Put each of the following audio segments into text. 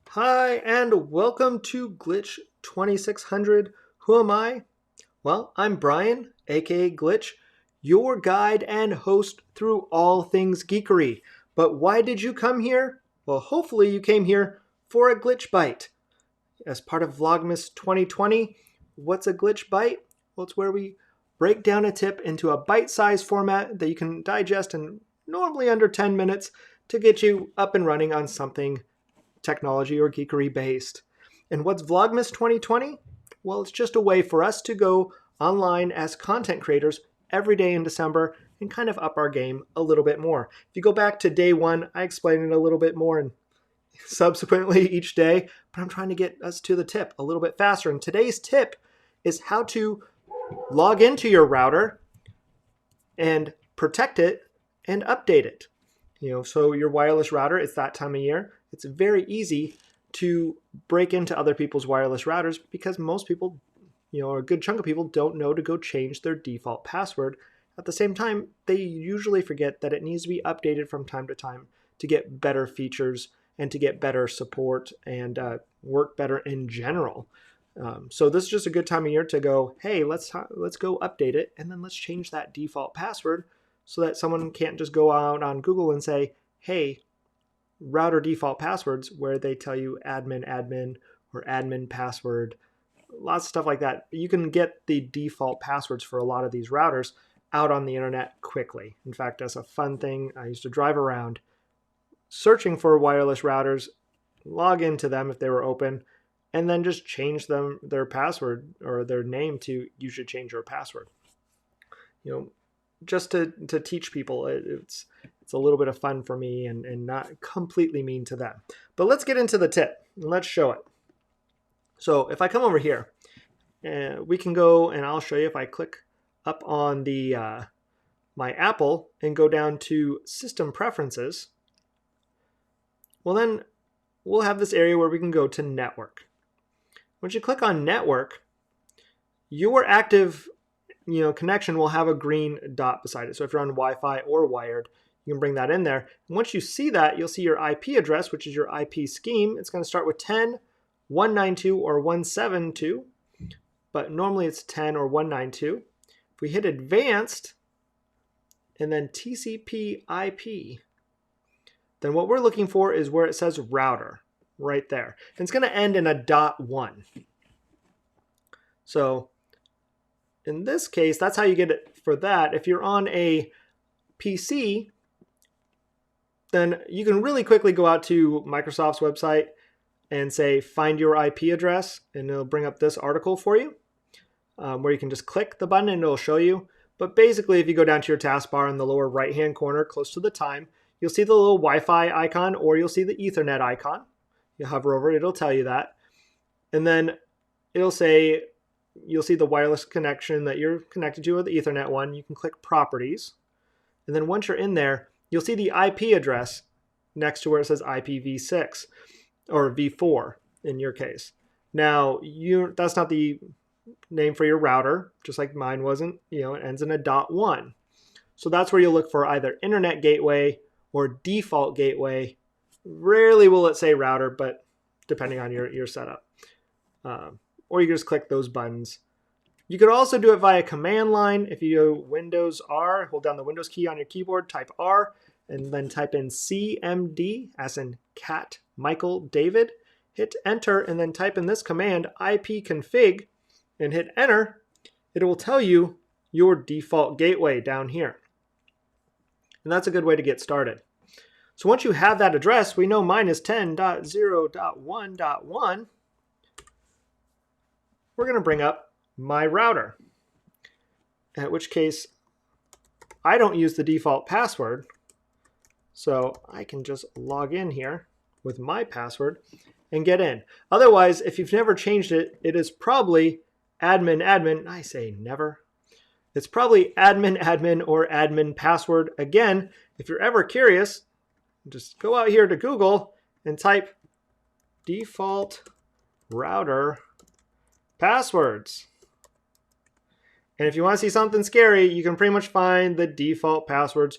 Hi, and welcome to Glitch 2600. Who am I? Well, I'm Brian, aka Glitch, your guide and host through all things geekery. But why did you come here? Well, hopefully you came here for a Glitch Byte. As part of Vlogmas 2020, what's a Glitch Byte? Well, it's where we break down a tip into a bite-sized format that you can digest in normally under 10 minutes to get you up and running on something technology or geekery based. And what's Vlogmas 2020? Well, it's just a way for us to go online as content creators every day in December and kind of up our game a little bit more. If you go back to day one, I explained it a little bit more and subsequently each day, but I'm trying to get us to the tip a little bit faster. And today's tip is how to log into your router and protect it and update it. So your wireless router, it's that time of year. It's very easy to break into other people's wireless routers because most people, or a good chunk of people don't know to go change their default password. At the same time, they usually forget that it needs to be updated from time to time to get better features and to get better support and work better in general. So this is just a good time of year to go, hey, let's go update it, and then let's change that default password so that someone can't just go out on Google and say, hey, router default passwords, where they tell you admin or admin password, lots of stuff like that. You can get the default passwords for a lot of these routers out on the internet quickly. In fact, that's a fun thing. I used to drive around searching for wireless routers, log into them if they were open, and then just change their password or their name to you should change your password. Just to teach people, it's a little bit of fun for me and not completely mean to them. But let's get into the tip and let's show it. So if I come over here, we can go and I'll show you if I click up on the my Apple and go down to System Preferences. Well, then we'll have this area where we can go to Network. Once you click on Network, your active connection will have a green dot beside it. So if you're on Wi-Fi or wired, you can bring that in there. And once you see that, you'll see your IP address, which is your IP scheme. It's going to start with 10, 192, or 172, but normally it's 10 or 192. If we hit Advanced and then TCP IP, then what we're looking for is where it says router right there. And it's going to end in a .1. So in this case, that's how you get it for that. If you're on a PC, then you can really quickly go out to Microsoft's website and say, find your IP address, and it'll bring up this article for you, where you can just click the button and it'll show you. But basically, if you go down to your taskbar in the lower right-hand corner, close to the time, you'll see the little Wi-Fi icon, or you'll see the Ethernet icon. You hover over it, it'll tell you that. And then it'll say, you'll see the wireless connection that you're connected to, or the Ethernet one. You can click Properties. And then once you're in there, you'll see the IP address next to where it says IPv6 or v4 in your case. Now, that's not the name for your router, just like mine wasn't. It ends in a .1. So that's where you'll look for either Internet Gateway or Default Gateway. Rarely will it say router, but depending on your setup. Or you can just click those buttons. You could also do it via command line. If you go Windows R, hold down the Windows key on your keyboard, type R, and then type in CMD, as in Cat, Michael, David. Hit enter, and then type in this command, ipconfig, and hit enter. It will tell you your default gateway down here. And that's a good way to get started. So once you have that address, we know mine is 10.0.1.1. We're going to bring up my router, at which case I don't use the default password, so I can just log in here with my password and get in. Otherwise, if you've never changed it, it is probably admin. I say never. It's probably admin or admin password. Again, if you're ever curious, just go out here to Google and type default router passwords. And if you want to see something scary, you can pretty much find the default passwords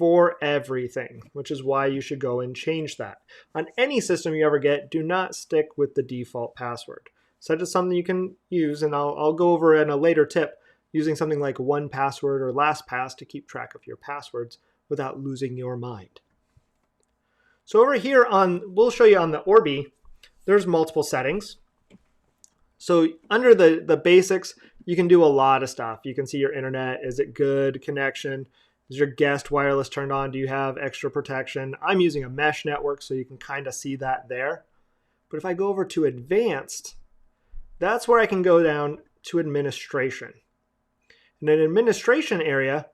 for everything, which is why you should go and change that. On any system you ever get, do not stick with the default password. Set it to something you can use, and I'll go over in a later tip using something like 1Password or LastPass to keep track of your passwords without losing your mind. So over here we'll show you on the Orbi, there's multiple settings. So under the basics, you can do a lot of stuff. You can see your internet. Is it good connection? Is your guest wireless turned on? Do you have extra protection? I'm using a mesh network, so you can kind of see that there. But if I go over to advanced, that's where I can go down to administration. In an administration area,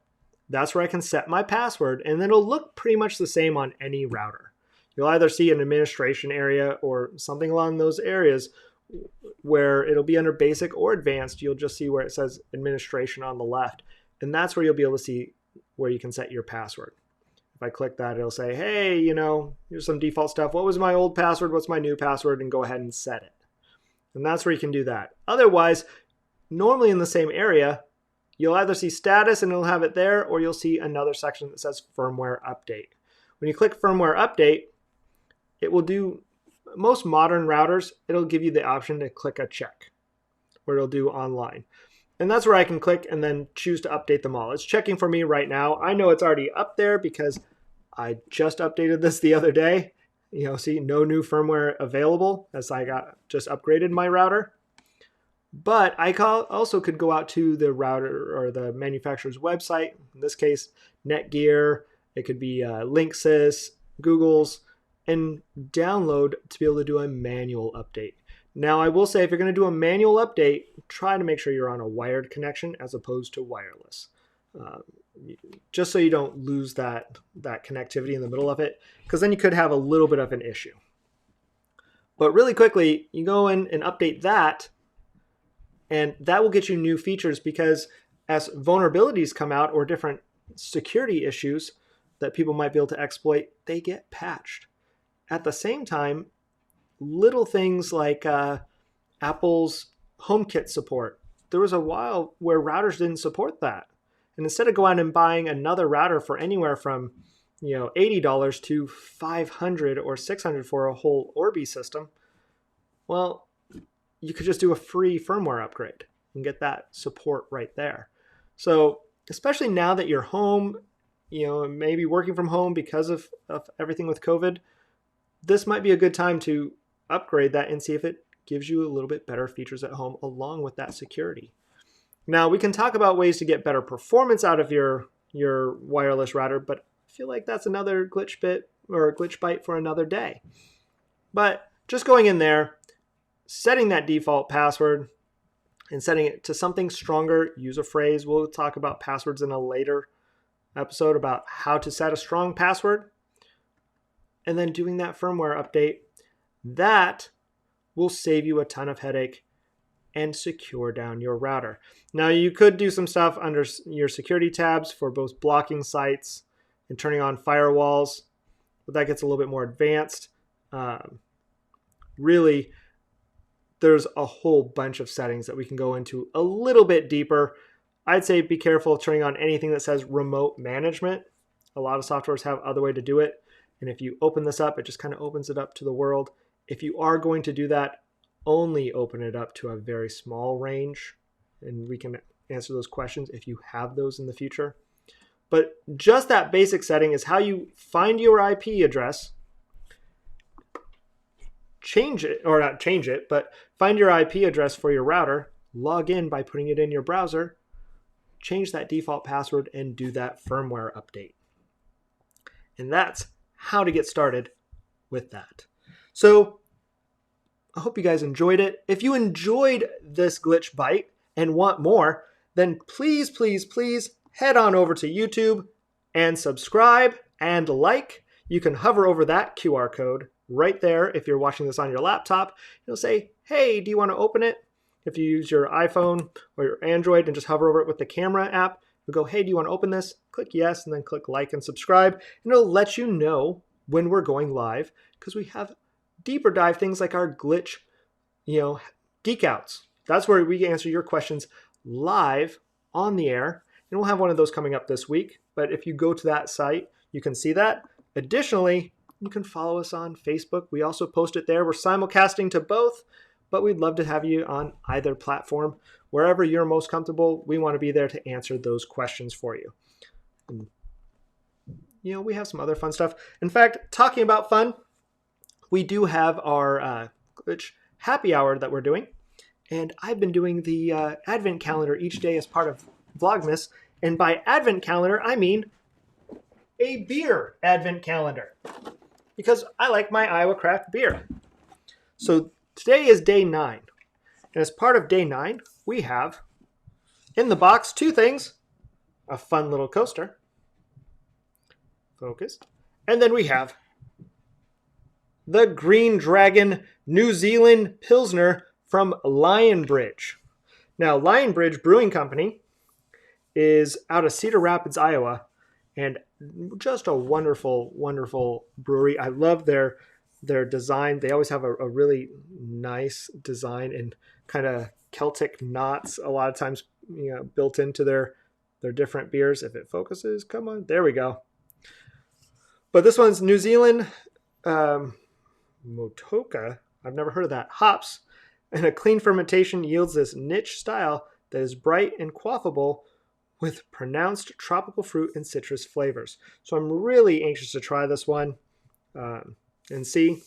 that's where I can set my password, and it'll look pretty much the same on any router. You'll either see an administration area or something along those areas where it'll be under basic or advanced. You'll just see where it says administration on the left, and that's where you'll be able to see where you can set your password. If I click that, it'll say, hey, here's some default stuff. What was my old password? What's my new password? And go ahead and set it. And that's where you can do that. Otherwise, normally in the same area, you'll either see status and it'll have it there, or you'll see another section that says firmware update. When you click firmware update, it will do, most modern routers, it'll give you the option to click a check, where it'll do online. And that's where I can click and then choose to update them all. It's checking for me right now. I know it's already up there because I just updated this the other day. See, no new firmware available as I just upgraded my router. But I also could go out to the router or the manufacturer's website. In this case, Netgear. It could be Linksys, Google's, and download to be able to do a manual update. Now, I will say if you're going to do a manual update, try to make sure you're on a wired connection as opposed to wireless. Just so you don't lose that connectivity in the middle of it, because then you could have a little bit of an issue. But really quickly, you go in and update that, and that will get you new features, because as vulnerabilities come out or different security issues that people might be able to exploit, they get patched. At the same time, little things like Apple's HomeKit support. There was a while where routers didn't support that. And instead of going and buying another router for anywhere from $80 to $500 or $600 for a whole Orbi system, well, you could just do a free firmware upgrade and get that support right there. So especially now that you're home, maybe working from home because of everything with COVID, this might be a good time to upgrade that and see if it gives you a little bit better features at home along with that security. Now, we can talk about ways to get better performance out of your wireless router, but I feel like that's another glitch bit or a glitch byte for another day. But just going in there, setting that default password and setting it to something stronger, use a phrase. We'll talk about passwords in a later episode about how to set a strong password. And then doing that firmware update, that will save you a ton of headache and secure down your router. Now, you could do some stuff under your security tabs for both blocking sites and turning on firewalls, but that gets a little bit more advanced. Really, there's a whole bunch of settings that we can go into a little bit deeper. I'd say be careful of turning on anything that says remote management. A lot of softwares have other way to do it. And if you open this up, it just kind of opens it up to the world. If you are going to do that, only open it up to a very small range. And we can answer those questions if you have those in the future. But just that basic setting is how you find your IP address, change it, or not change it, but find your IP address for your router, log in by putting it in your browser, change that default password, and do that firmware update. And that's how to get started with that. So I hope you guys enjoyed it. If you enjoyed this Glitch Byte and want more, then please, please, please head on over to YouTube and subscribe and like. You can hover over that QR code right there if you're watching this on your laptop. It'll say, hey, do you want to open it? If you use your iPhone or your Android and just hover over it with the camera app, it'll go, hey, do you want to open this? Click yes, and then click like and subscribe. And it'll let you know when we're going live, because we have deeper dive things like our glitch, geek outs. That's where we answer your questions live on the air. And we'll have one of those coming up this week. But if you go to that site, You can see that. Additionally, you can follow us on Facebook. We also post it there. We're simulcasting to both, but we'd love to have you on either platform. Wherever you're most comfortable, we want to be there to answer those questions for you. And, we have some other fun stuff. In fact, talking about fun, we do have our Glitch happy hour that we're doing. And I've been doing the advent calendar each day as part of Vlogmas. And by advent calendar, I mean a beer advent calendar, because I like my Iowa craft beer. So today is day 9. And as part of day 9, we have in the box 2 things: a fun little coaster. Focus. And then we have the Green Dragon New Zealand Pilsner from Lionbridge. Now, Lionbridge Brewing Company is out of Cedar Rapids, Iowa, and just a wonderful, wonderful brewery. I love their design. They always have a really nice design and kind of Celtic knots a lot of times, built into their different beers. If it focuses, come on, there we go. But this one's New Zealand Motueka. I've never heard of that. Hops and a clean fermentation yields this niche style that is bright and quaffable with pronounced tropical fruit and citrus flavors. So I'm really anxious to try this one and see.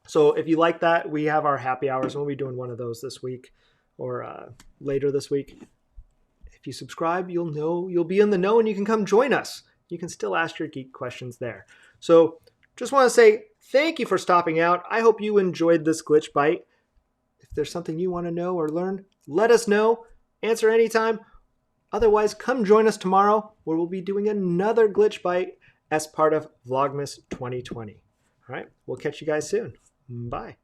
So if you like that, we have our happy hours. We'll be doing one of those this week or later this week. If you subscribe, you'll be in the know and you can come join us. You can still ask your geek questions there. So just want to say thank you for stopping out. I hope you enjoyed this Glitch Byte. If there's something you want to know or learn, let us know. Answer anytime. Otherwise, come join us tomorrow where we'll be doing another Glitch Byte as part of Vlogmas 2020. All right, we'll catch you guys soon. Bye.